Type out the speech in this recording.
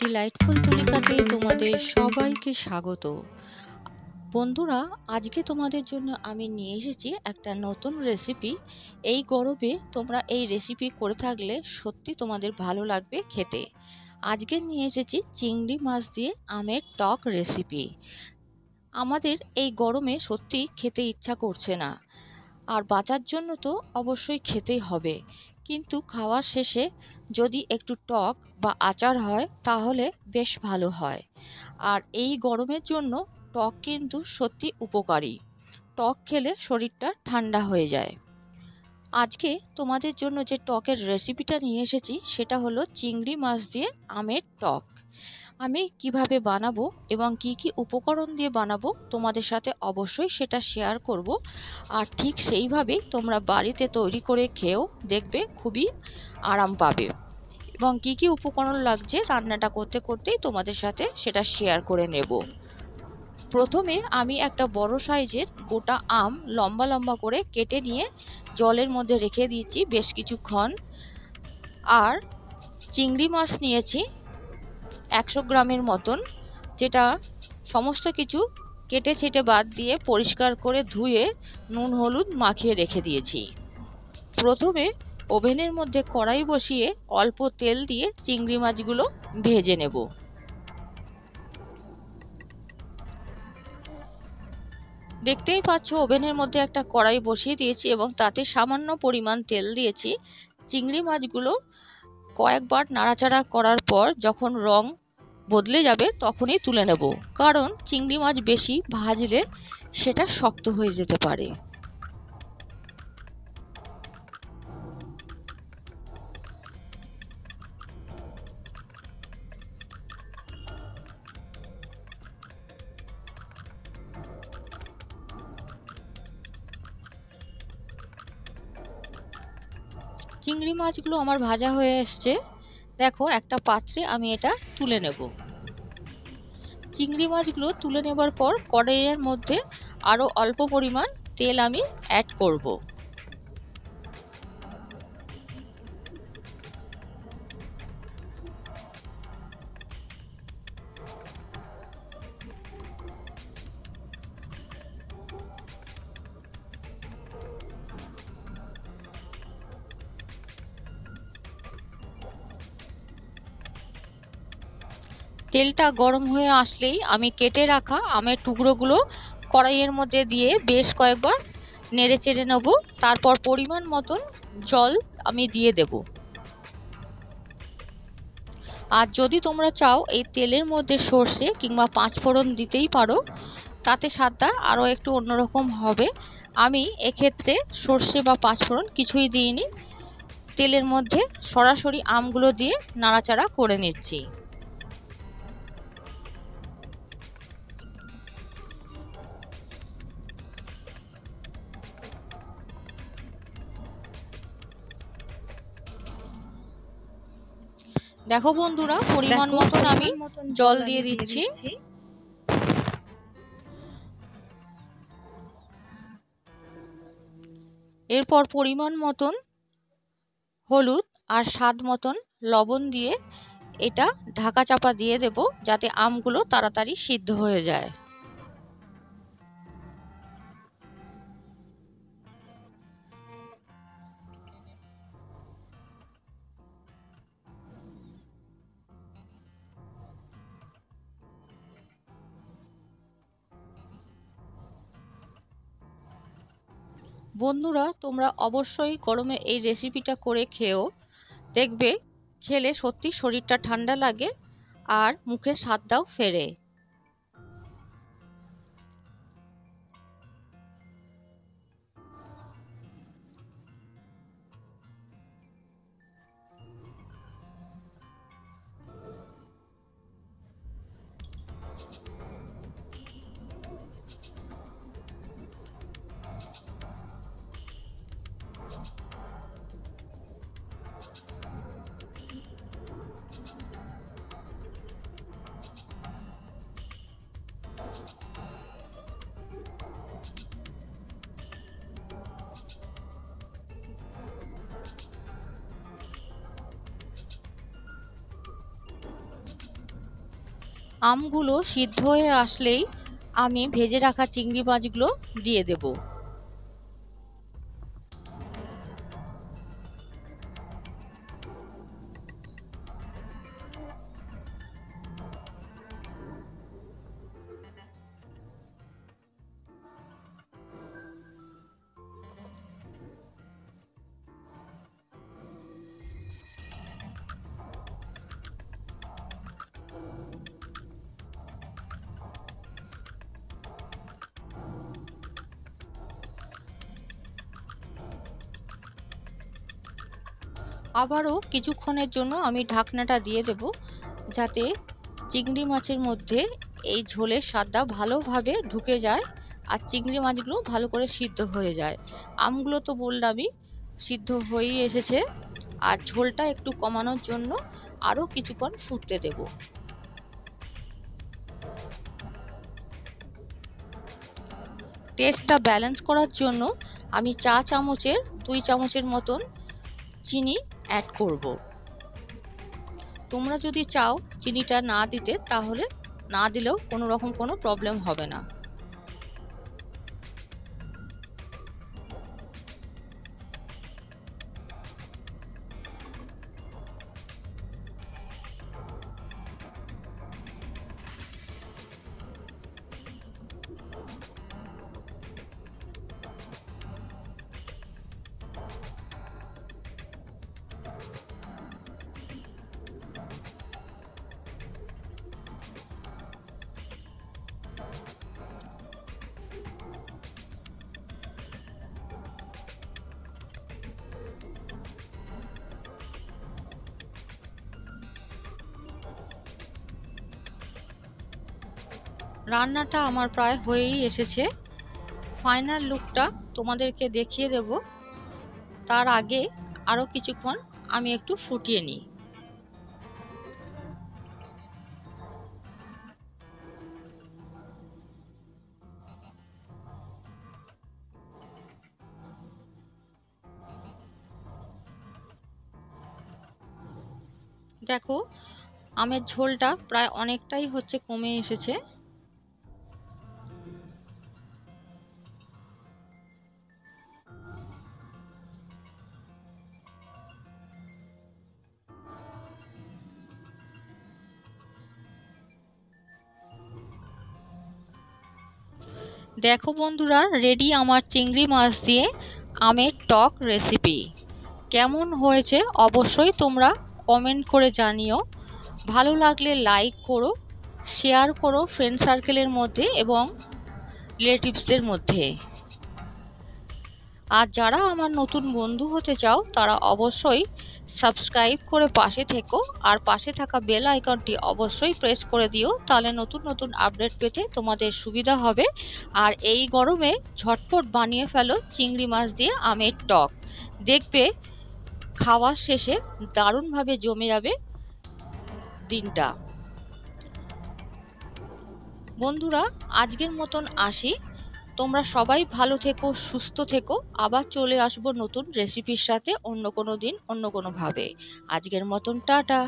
Delightful তুলিকাতে তোমাদের সবাইকে স্বাগত। বন্ধুরা, আজকে তোমাদের জন্য আমি নিয়ে এসেছি একটা নতুন রেসিপি। এই গরমে তোমরা এই রেসিপি করে থাকলে সত্যি তোমাদের ভালো লাগবে খেতে। আজকে নিয়ে এসেছি চিংড়ি মাছ দিয়ে আমের টক রেসিপি। আমাদের এই গরমে সত্যি খেতে ইচ্ছা করছে না, আর বাঁচার জন্য তো অবশ্যই খেতেই হবে, কিন্তু খাওয়ার শেষে যদি একটু টক বা আচার হয় তাহলে বেশ ভালো হয়। আর এই গরমের জন্য টক কিন্তু সত্যি উপকারী। টক খেলে শরীরটা ঠান্ডা হয়ে যায়। আজকে তোমাদের জন্য যে টকের রেসিপিটা নিয়ে এসেছি সেটা হলো চিংড়ি মাছ দিয়ে আমের টক। আমি কিভাবে বানাবো এবং কি কি উপকরণ দিয়ে বানাবো তোমাদের সাথে অবশ্যই সেটা শেয়ার করব। আর ঠিক সেইভাবেই তোমরা বাড়িতে তৈরি করে খেয়েও দেখবে খুবই আরাম পাবে। এবং কি কি উপকরণ লাগছে রান্নাটা করতে করতেই তোমাদের সাথে সেটা শেয়ার করে নেব। প্রথমে আমি একটা বড় সাইজের গোটা আম লম্বা লম্বা করে কেটে নিয়ে জলের মধ্যে রেখে দিয়েছি বেশ কিছুক্ষণ। আর চিংড়ি মাছ নিয়েছি 100 গ্রামের মতন, যেটা সমস্ত কিছু কেটে ছেটে বাদ দিয়ে পরিষ্কার করে ধুয়ে নুন হলুদ মাখিয়ে রেখে দিয়েছি। প্রথমে ওভেনের মধ্যে কড়াই বসিয়ে অল্প তেল দিয়ে চিংড়ি মাছগুলো ভেজে নেব। দেখতেই পাচ্ছ ওভেনের মধ্যে একটা কড়াই বসিয়ে দিয়েছি এবং তাতে সামান্য পরিমাণ তেল দিয়েছি। চিংড়ি মাছগুলো কয়েকবার নাড়াচাড়া করার পর যখন রং বদলে যাবে তখনই তুলে নেব, কারণ চিংড়ি মাছ বেশি ভাজলে সেটা শক্ত হয়ে যেতে পারে। চিংড়ি মাছগুলো আমার ভাজা হয়ে এসছে। দেখো একটা পাত্রে আমি এটা তুলে নেব। চিংড়ি মাছগুলো তুলে নেবার পর কড়াইয়ের মধ্যে আরও অল্প পরিমাণ তেল আমি অ্যাড করব। তেলটা গরম হয়ে আসলেই আমি কেটে রাখা আমের টুকরোগুলো কড়াইয়ের মধ্যে দিয়ে বেশ কয়েকবার নেড়ে চেড়ে নেব। তারপর পরিমাণ মতন জল আমি দিয়ে দেব। আর যদি তোমরা চাও এই তেলের মধ্যে সর্ষে কিংবা পাঁচফোড়ন দিতেই পারো, তাতে স্বাদটা আরও একটু অন্যরকম হবে। আমি এক্ষেত্রে সর্ষে বা পাঁচফোড়ন কিছুই দিইনি, তেলের মধ্যে সরাসরি আমগুলো দিয়ে নাড়াচাড়া করে নিচ্ছি। দেখো বন্ধুরা, পরিমাণ মতন আমি জল দিয়ে দিচ্ছি। এরপর পরিমাণ মতন হলুদ আর স্বাদ মতন লবণ দিয়ে এটা ঢাকা চাপা দিয়ে দেব, যাতে আমগুলো তাড়াতাড়ি সিদ্ধ হয়ে যায়। বন্ধুরা, তোমরা অবশ্যই গরমে এই রেসিপিটা করে খেও, দেখবে খেলে সত্যি শরীরটা ঠান্ডা লাগে আর মুখের স্বাদটাও ফেরে। আমগুলো সিদ্ধ হয়ে আসলেই আমি ভেজে রাখা চিংড়ি মাছগুলো দিয়ে দেব। আবারও কিছুক্ষণের জন্য আমি ঢাকনাটা দিয়ে দেব, যাতে চিংড়ি মাছের মধ্যে এই ঝোলের স্বাদটা ভালোভাবে ঢুকে যায় আর চিংড়ি মাছগুলো ভালো করে সিদ্ধ হয়ে যায়। আমগুলো তো বললামই সিদ্ধ হয়েই এসেছে, আর ঝোলটা একটু কমানোর জন্য আরও কিছুক্ষণ ফুটতে দেব। টেস্টটা ব্যালেন্স করার জন্য আমি চা চামচের 2 চামচের মতন চিনি অ্যাড করব। তোমরা যদি চাও চিনিটা না দিতে, তাহলে না দিলেও কোনো রকম কোনো প্রবলেম হবে না। রান্নাটা আমার প্রায় হয়েই এসেছে। ফাইনাল লুকটা তোমাদেরকে দেখিয়ে দেব, তার আগে আরও কিছুক্ষণ আমি একটু ফুটিয়ে নিই। দেখো আমের ঝোলটা প্রায় অনেকটাই কমে এসেছে। দেখো বন্ধুরা, রেডি আমার চিংড়ি মাছ দিয়ে আমের টক রেসিপি। কেমন হয়েছে অবশ্যই তোমরা কমেন্ট করে জানিও। ভালো লাগলে লাইক করো, শেয়ার করো ফ্রেন্ড সার্কেলের মধ্যে এবং রিলেটিভসদের মধ্যে। আর যারা আমার নতুন বন্ধু হতে চাও তারা অবশ্যই সাবস্ক্রাইব করে পাশে থেকো, আর পাশে থাকা বেল আইকনটি অবশ্যই প্রেস করে দিও, তাহলে নতুন নতুন আপডেট পেতে তোমাদের সুবিধা হবে। আর এই গরমে ঝটপট বানিয়ে ফেলো চিংড়ি মাছ দিয়ে আমের টক, দেখবে খাওয়ার শেষে দারুণভাবে জমে যাবে দিনটা। বন্ধুরা আজকের মতন আসি, তোমরা সবাই ভালো থেকো, সুস্থ থেকো। আবার চলে আসবো নতুন রেসিপির সাথে অন্য কোনো দিন অন্য কোনো ভাবে। আজকের মতন টাটা।